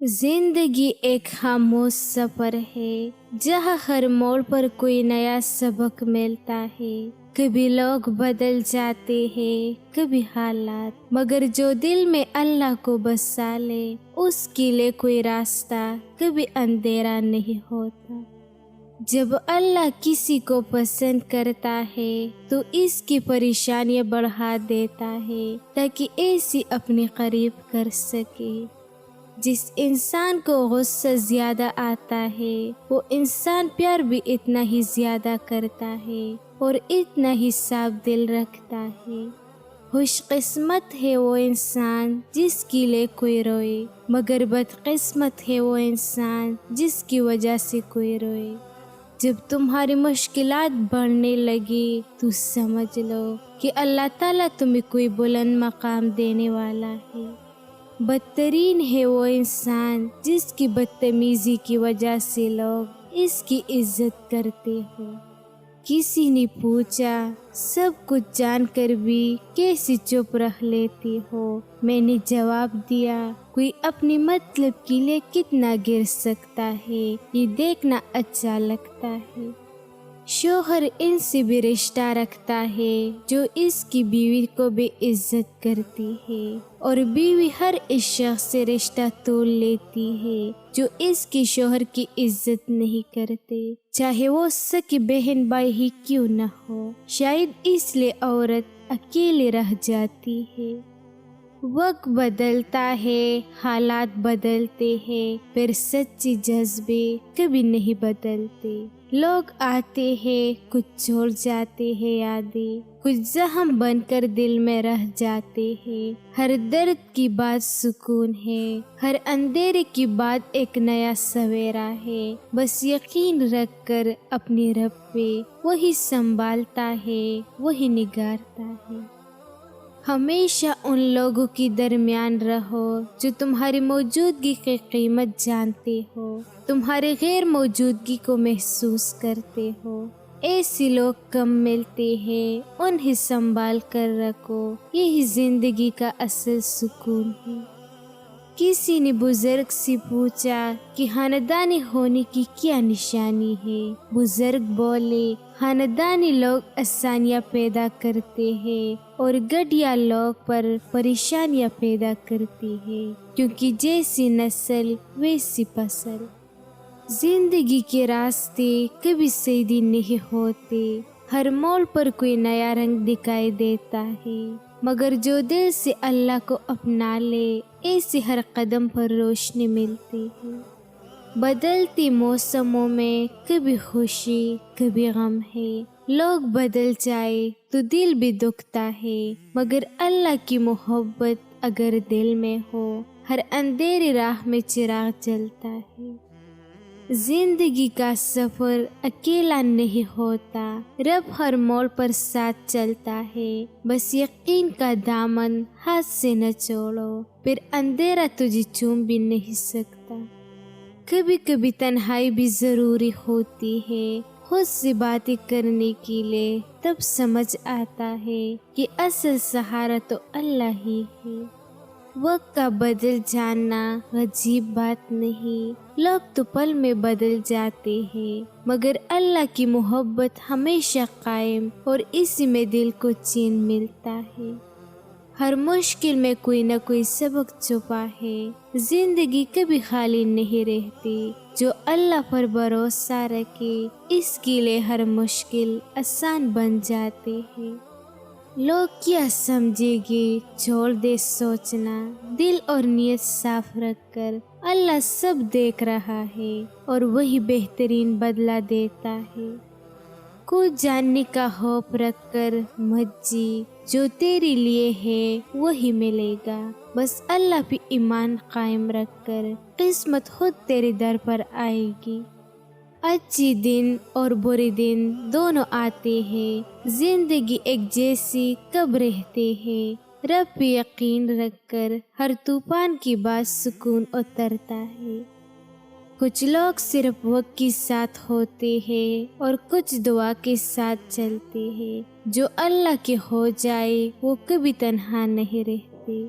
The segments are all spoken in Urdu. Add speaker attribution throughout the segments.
Speaker 1: زندگی ایک خاموش سفر ہے جہاں ہر موڑ پر کوئی نیا سبق ملتا ہے۔ کبھی لوگ بدل جاتے ہیں، کبھی حالات، مگر جو دل میں اللہ کو بسا لے اس کے لیے کوئی راستہ کبھی اندھیرا نہیں ہوتا۔ جب اللہ کسی کو پسند کرتا ہے تو اس کی پریشانیاں بڑھا دیتا ہے تاکہ ایسی اپنے قریب کر سکے۔ جس انسان کو غصہ زیادہ آتا ہے وہ انسان پیار بھی اتنا ہی زیادہ کرتا ہے اور اتنا ہی صاف دل رکھتا ہے۔ خوش قسمت ہے وہ انسان جس کے لیے کوئی روئے، مگر بدقسمت ہے وہ انسان جس کی وجہ سے کوئی روئے۔ جب تمہاری مشکلات بڑھنے لگی تو سمجھ لو کہ اللہ تعالیٰ تمہیں کوئی بلند مقام دینے والا ہے۔ بدترین ہے وہ انسان جس کی بدتمیزی کی وجہ سے لوگ اس کی عزت کرتے ہو۔ کسی نے پوچھا سب کچھ جان کر بھی کیسے چپ رہ لیتی ہو؟ میں نے جواب دیا، کوئی اپنے مطلب کے لیے کتنا گر سکتا ہے یہ دیکھنا اچھا لگتا ہے۔ شوہر ان سے بھی رشتہ رکھتا ہے جو اس کی بیوی کو بھی عزت کرتی ہے، اور بیوی ہر اس شخص سے رشتہ توڑ لیتی ہے جو اس کے شوہر کی عزت نہیں کرتے، چاہے وہ سکی بہن بھائی ہی کیوں نہ ہو۔ شاید اس لیے عورت اکیلے رہ جاتی ہے۔ وقت بدلتا ہے، حالات بدلتے ہیں، پھر سچے جذبے کبھی نہیں بدلتے۔ لوگ آتے ہیں، کچھ چھوڑ جاتے ہیں یادیں، کچھ زخم بن کر دل میں رہ جاتے ہیں۔ ہر درد کی بعد سکون ہے، ہر اندھیرے کی بعد ایک نیا سویرا ہے۔ بس یقین رکھ کر اپنے رب پہ، وہی سنبھالتا ہے، وہی نگارتا ہے۔ ہمیشہ ان لوگوں کے درمیان رہو جو تمہاری موجودگی کی قیمت جانتے ہو، تمہاری غیر موجودگی کو محسوس کرتے ہو۔ ایسے لوگ کم ملتے ہیں، انہیں سنبھال کر رکھو، یہی زندگی کا اصل سکون ہے۔ کسی نے بزرگ سے پوچھا کہ خاندانی ہونے کی کیا نشانی ہے؟ بزرگ بولے، خاندانی لوگ آسانیاں پیدا کرتے ہیں اور گھٹیا لوگ پر پریشانیاں پیدا کرتی ہیں، کیونکہ جیسی نسل ویسی فصل۔ زندگی کے راستے کبھی سیدھے نہیں ہوتے، ہر موڑ پر کوئی نیا رنگ دکھائی دیتا ہے، مگر جو دل سے اللہ کو اپنا لے ایسے ہر قدم پر روشنی ملتی ہے۔ بدلتی موسموں میں کبھی خوشی کبھی غم ہے، لوگ بدل جائے تو دل بھی دکھتا ہے، مگر اللہ کی محبت اگر دل میں ہو ہر اندھیری راہ میں چراغ جلتا ہے۔ زندگی کا سفر اکیلا نہیں ہوتا، رب ہر موڑ پر ساتھ چلتا ہے، بس یقین کا دامن ہاتھ سے نہ چھوڑو، پھر اندھیرا تجھے چوم بھی نہیں سکتا۔ کبھی کبھی تنہائی بھی ضروری ہوتی ہے خود سے باتیں کرنے کے لیے، تب سمجھ آتا ہے کہ اصل سہارا تو اللہ ہی ہے۔ وقت کا بدل جانا عجیب بات نہیں، لوگ تو پل میں بدل جاتے ہیں، مگر اللہ کی محبت ہمیشہ قائم، اور اسی میں دل کو چین ملتا ہے۔ ہر مشکل میں کوئی نہ کوئی سبق چھپا ہے، زندگی کبھی خالی نہیں رہتی، جو اللہ پر بھروسہ رکھے اس کے لیے ہر مشکل آسان بن جاتے ہیں۔ لوگ کیا سمجھے گے چھوڑ دے سوچنا، دل اور نیت صاف رکھ کر اللہ سب دیکھ رہا ہے اور وہی بہترین بدلہ دیتا ہے۔ کچھ جاننے کا خوف رکھ کر مت جی، جو تیرے لیے ہے وہی ملے گا، بس اللہ پہ ایمان قائم رکھ کر قسمت خود تیرے در پر آئے گی۔ اچھے دن اور برے دن دونوں آتے ہیں، زندگی ایک جیسی کب رہتے ہیں، رب پہ یقین رکھ کر ہر طوفان کے بعد سکون اترتا ہے۔ کچھ لوگ صرف وقت کے ساتھ ہوتے ہیں اور کچھ دعا کے ساتھ چلتے ہیں، جو اللہ کے ہو جائے وہ کبھی تنہا نہیں رہتے۔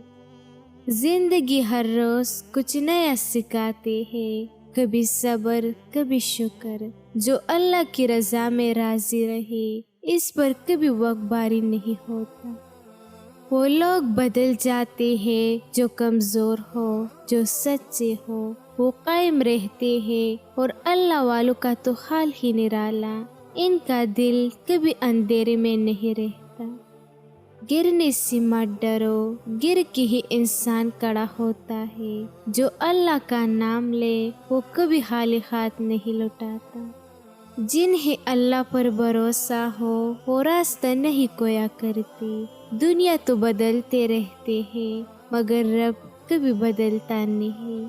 Speaker 1: زندگی ہر روز کچھ نیا سکھاتے ہیں، کبھی صبر کبھی شکر۔ جو اللہ کی رضا میں راضی رہے اس پر کبھی وقت باری نہیں ہوتا۔ وہ لوگ بدل جاتے ہیں جو کمزور ہو، جو سچے ہو وہ قائم رہتے ہیں، اور اللہ والوں کا تو حال ہی نرالا، ان کا دل کبھی اندھیرے میں نہیں رہتا۔ گرنے سے مت ڈرو، گر کے ہی انسان کھڑا ہوتا ہے۔ جو اللہ کا نام لے وہ کبھی خالی ہاتھ نہیں لوٹاتا۔ جنہیں اللہ پر بھروسہ ہو وہ راستہ نہیں کھویا کرتے۔ دنیا تو بدلتے رہتے ہیں مگر رب کبھی بدلتا نہیں۔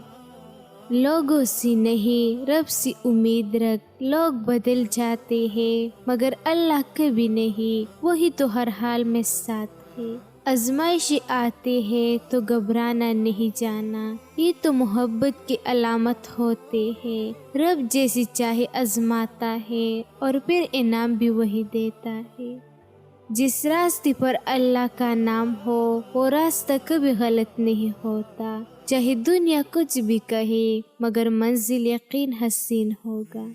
Speaker 1: لوگوں سے نہیں رب سے امید رکھ، لوگ بدل جاتے ہیں مگر اللہ کبھی نہیں، وہی تو ہر حال میں ساتھ ہے۔ آزمائشیں آتے ہیں تو گھبرانا نہیں جانا، یہ تو محبت کی علامت ہوتے ہیں۔ رب جیسی چاہے آزماتا ہے اور پھر انعام بھی وہی دیتا ہے۔ جس راستے پر اللہ کا نام ہو وہ راستہ کبھی غلط نہیں ہوتا، چاہے دنیا کچھ بھی کہے مگر منزل یقین حسین ہوگا۔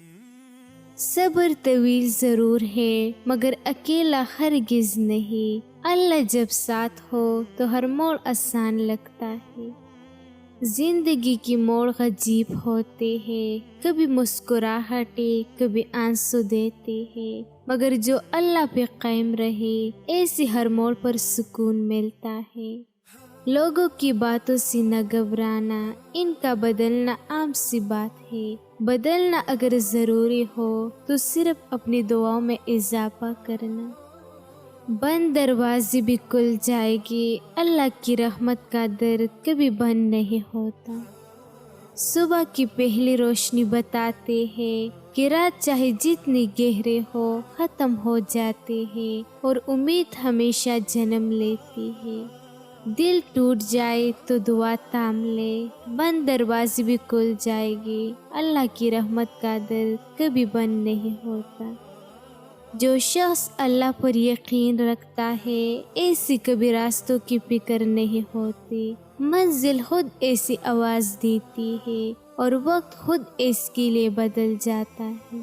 Speaker 1: صبر طویل ضرور ہے مگر اکیلا ہرگز نہیں، اللہ جب ساتھ ہو تو ہر موڑ آسان لگتا ہے۔ زندگی کی موڑ عجیب ہوتے ہیں، کبھی مسکراہٹیں کبھی آنسو دیتے ہیں، مگر جو اللہ پہ قائم رہے ایسے ہر موڑ پر سکون ملتا ہے۔ لوگوں کی باتوں سے نہ گھبرانا، ان کا بدلنا عام سی بات ہے۔ بدلنا اگر ضروری ہو تو صرف اپنی دعاؤں میں اضافہ کرنا۔ بند دروازے بھی کھل جائے گی، اللہ کی رحمت کا در کبھی بند نہیں ہوتا۔ صبح کی پہلی روشنی بتاتے ہیں کہ رات چاہے جتنی گہرے ہو ختم ہو جاتے ہیں، اور امید ہمیشہ جنم لیتی ہے۔ دل ٹوٹ جائے تو دعا تھام لے، بند دروازے بھی کھل جائے گی، اللہ کی رحمت کا در کبھی بند نہیں ہوتا۔ جو شخص اللہ پر یقین رکھتا ہے ایسی کبھی راستوں کی فکر نہیں ہوتی، منزل خود ایسی آواز دیتی ہے اور وقت خود اس کے لیے بدل جاتا ہے۔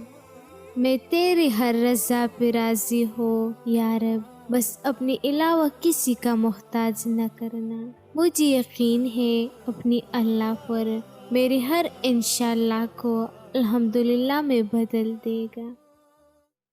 Speaker 1: میں تیری ہر رضا پہ راضی ہوں یا رب، بس اپنے علاوہ کسی کا محتاج نہ کرنا۔ مجھے یقین ہے اپنی اللہ پر، میرے ہر انشاءاللہ کو الحمدللہ میں بدل دے گا۔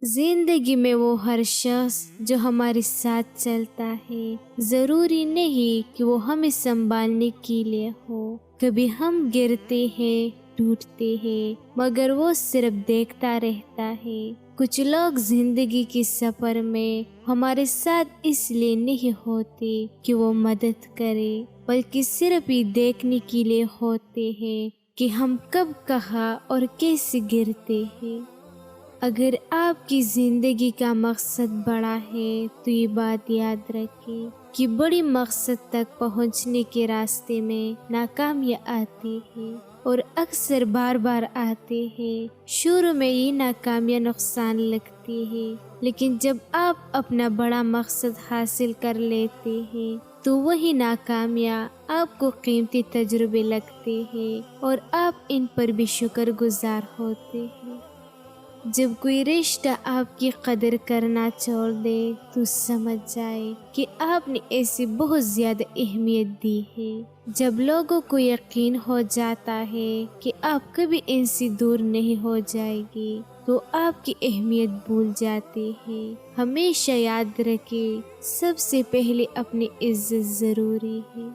Speaker 1: زندگی میں وہ ہر شخص جو ہمارے ساتھ چلتا ہے، ضروری نہیں کہ وہ ہمیں سنبھالنے کے لیے ہو۔ کبھی ہم گرتے ہیں ٹوٹتے ہیں مگر وہ صرف دیکھتا رہتا ہے۔ کچھ لوگ زندگی کے سفر میں ہمارے ساتھ اس لیے نہیں ہوتے کہ وہ مدد کرے، بلکہ صرف یہ دیکھنے کے لیے ہوتے ہیں کہ ہم کب کہاں اور کیسے گرتے ہیں۔ اگر آپ کی زندگی کا مقصد بڑا ہے تو یہ بات یاد رکھیں کہ بڑی مقصد تک پہنچنے کے راستے میں ناکامیاں آتی ہیں اور اکثر بار بار آتے ہیں۔ شروع میں یہ ناکامیاں نقصان لگتی ہے، لیکن جب آپ اپنا بڑا مقصد حاصل کر لیتے ہیں تو وہی ناکامیاں آپ کو قیمتی تجربے لگتے ہیں اور آپ ان پر بھی شکر گزار ہوتے ہیں۔ جب کوئی رشتہ آپ کی قدر کرنا چھوڑ دے تو سمجھ جائے کہ آپ نے اسے بہت زیادہ اہمیت دی ہے۔ جب لوگوں کو یقین ہو جاتا ہے کہ آپ کبھی ان سے دور نہیں ہو جائے گی تو آپ کی اہمیت بھول جاتے ہیں۔ ہمیشہ یاد رکھیں، سب سے پہلے اپنی عزت ضروری ہے۔